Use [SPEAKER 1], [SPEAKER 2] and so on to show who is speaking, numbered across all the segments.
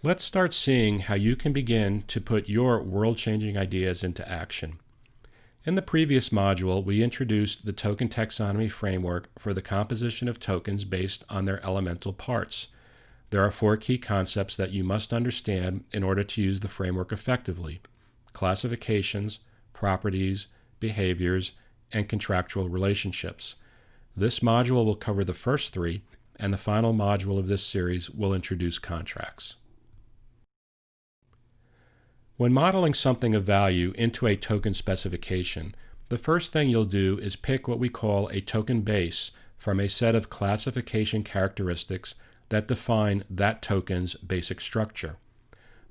[SPEAKER 1] Let's start seeing how you can begin to put your world-changing ideas into action. In the previous module, we introduced the Token Taxonomy Framework for the composition of tokens based on their elemental parts. There are 4 key concepts that you must understand in order to use the framework effectively: classifications, properties, behaviors, and contractual relationships. This module will cover the first 3, and the final module of this series will introduce contracts. When modeling something of value into a token specification, the first thing you'll do is pick what we call a token base from a set of classification characteristics that define that token's basic structure.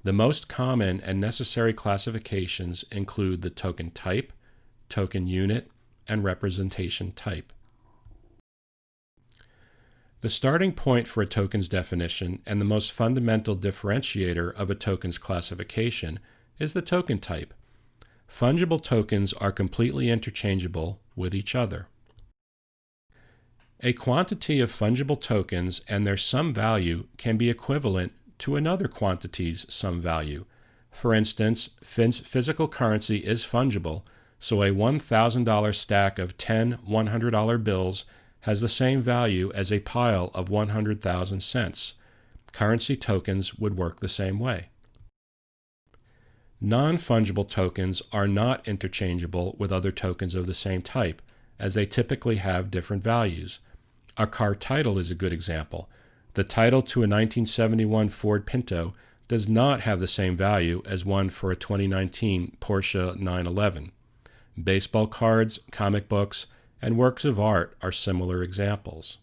[SPEAKER 1] The most common and necessary classifications include the token type, token unit, and representation type. The starting point for a token's definition and the most fundamental differentiator of a token's classification is the token type. Fungible tokens are completely interchangeable with each other. A quantity of fungible tokens and their sum value can be equivalent to another quantity's sum value. For instance, physical currency is fungible, so a $1,000 stack of 10 $100 bills has the same value as a pile of 100,000 cents. Currency tokens would work the same way. Non-fungible tokens are not interchangeable with other tokens of the same type, as they typically have different values. A car title is a good example. The title to a 1971 Ford Pinto does not have the same value as one for a 2019 Porsche 911. Baseball cards, comic books, and works of art are similar examples.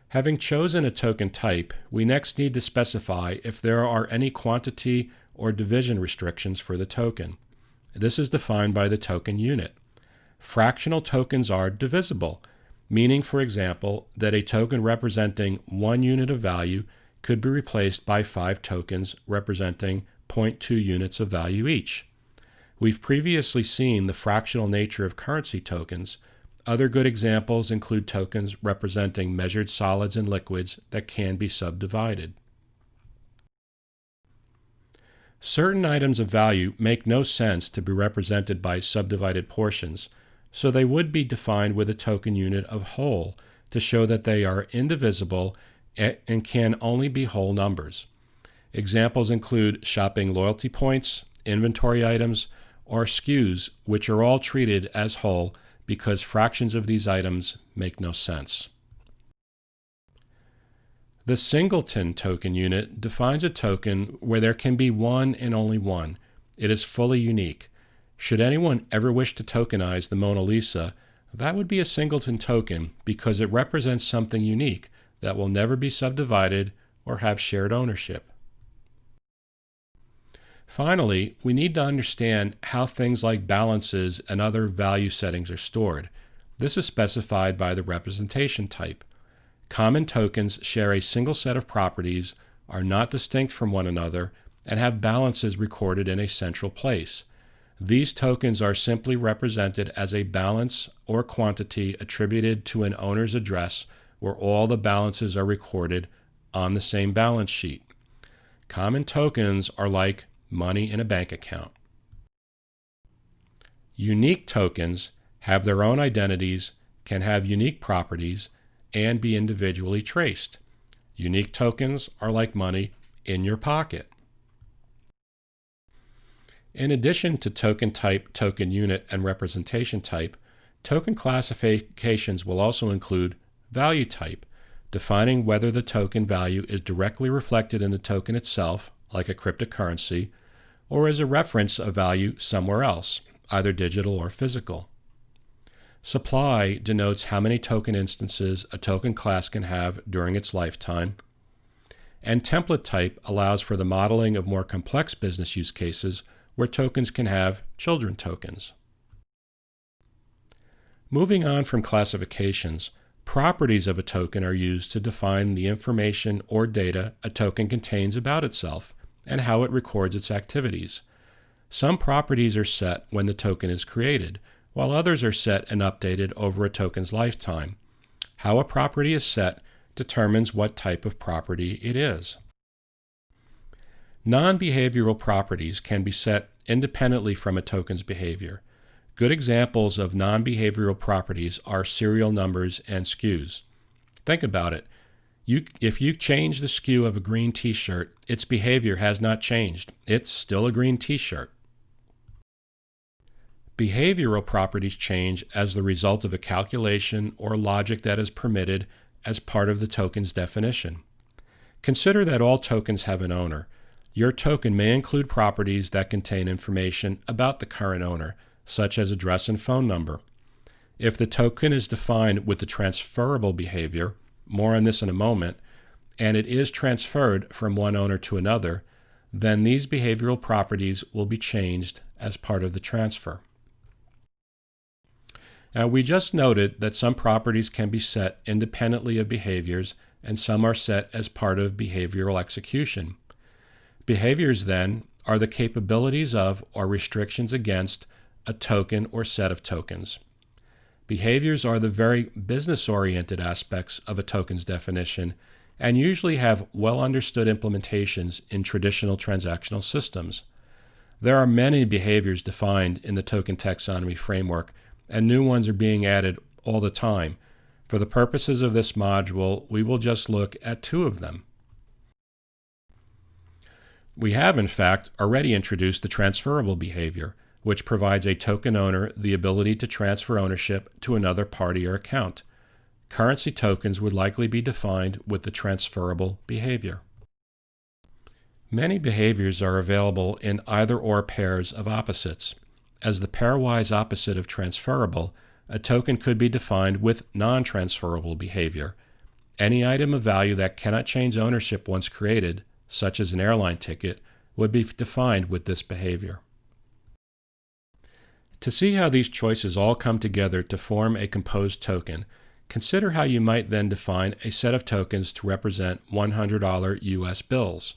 [SPEAKER 1] Having chosen a token type, we next need to specify if there are any quantity or division restrictions for the token. This is defined by the token unit. Fractional tokens are divisible, meaning, for example, that a token representing 1 unit of value could be replaced by 5 tokens representing 0.2 units of value each. We've previously seen the fractional nature of currency tokens. Other good examples include tokens representing measured solids and liquids that can be subdivided. Certain items of value make no sense to be represented by subdivided portions, so they would be defined with a token unit of whole to show that they are indivisible and can only be whole numbers. Examples include shopping loyalty points, inventory items, or SKUs, which are all treated as whole because fractions of these items make no sense. The singleton token unit defines a token where there can be one and only one. It is fully unique. Should anyone ever wish to tokenize the Mona Lisa, that would be a singleton token because it represents something unique that will never be subdivided or have shared ownership. Finally, we need to understand how things like balances and other value settings are stored. This is specified by the representation type. Common tokens share a single set of properties, are not distinct from one another, and have balances recorded in a central place. These tokens are simply represented as a balance or quantity attributed to an owner's address where all the balances are recorded on the same balance sheet. Common tokens are like money in a bank account. Unique tokens have their own identities, can have unique properties, and be individually traced. Unique tokens are like money in your pocket. In addition to token type, token unit, and representation type, token classifications will also include value type, defining whether the token value is directly reflected in the token itself, like a cryptocurrency, or as a reference of value somewhere else, either digital or physical. Supply denotes how many token instances a token class can have during its lifetime, and template type allows for the modeling of more complex business use cases where tokens can have children tokens. Moving on from classifications, properties of a token are used to define the information or data a token contains about itself and how it records its activities. Some properties are set when the token is created, while others are set and updated over a token's lifetime. How a property is set determines what type of property it is. Non-behavioral properties can be set independently from a token's behavior. Good examples of non-behavioral properties are serial numbers and SKUs. Think about it. If you change the SKU of a green t-shirt, its behavior has not changed. It's still a green t-shirt. Behavioral properties change as the result of a calculation or logic that is permitted as part of the token's definition. Consider that all tokens have an owner. Your token may include properties that contain information about the current owner, such as address and phone number. If the token is defined with the transferrable behavior, more on this in a moment, and it is transferred from one owner to another, then these behavioral properties will be changed as part of the transfer. Now, we just noted that some properties can be set independently of behaviors and some are set as part of behavioral execution. Behaviors, then, are the capabilities of or restrictions against a token or set of tokens. Behaviors are the very business-oriented aspects of a token's definition and usually have well-understood implementations in traditional transactional systems. There are many behaviors defined in the Token Taxonomy Framework, and new ones are being added all the time. For the purposes of this module, we will just look at two of them. We have, in fact, already introduced the transferrable behavior, which provides a token owner the ability to transfer ownership to another party or account. Currency tokens would likely be defined with the transferrable behavior. Many behaviors are available in either-or pairs of opposites. As the pairwise opposite of transferrable, a token could be defined with non-transferrable behavior. Any item of value that cannot change ownership once created, such as an airline ticket, would be defined with this behavior. To see how these choices all come together to form a composed token, consider how you might then define a set of tokens to represent $100 US bills.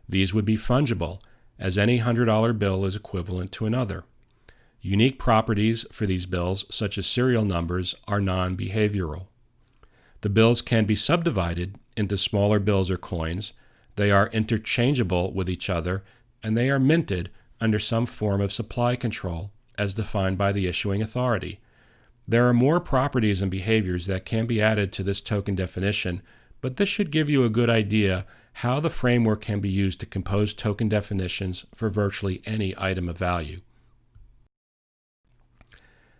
[SPEAKER 1] These would be fungible, as any $100 bill is equivalent to another. Unique properties for these bills, such as serial numbers, are non-behavioral. The bills can be subdivided into smaller bills or coins, they are interchangeable with each other, and they are minted under some form of supply control, as defined by the issuing authority. There are more properties and behaviors that can be added to this token definition, but this should give you a good idea how the framework can be used to compose token definitions for virtually any item of value.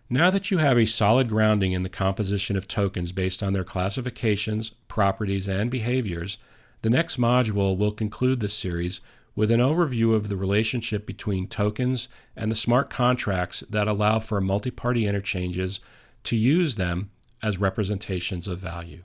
[SPEAKER 1] Now that you have a solid grounding in the composition of tokens based on their classifications, properties, and behaviors, the next module will conclude this series with an overview of the relationship between tokens and the smart contracts that allow for multi-party interchanges to use them as representations of value.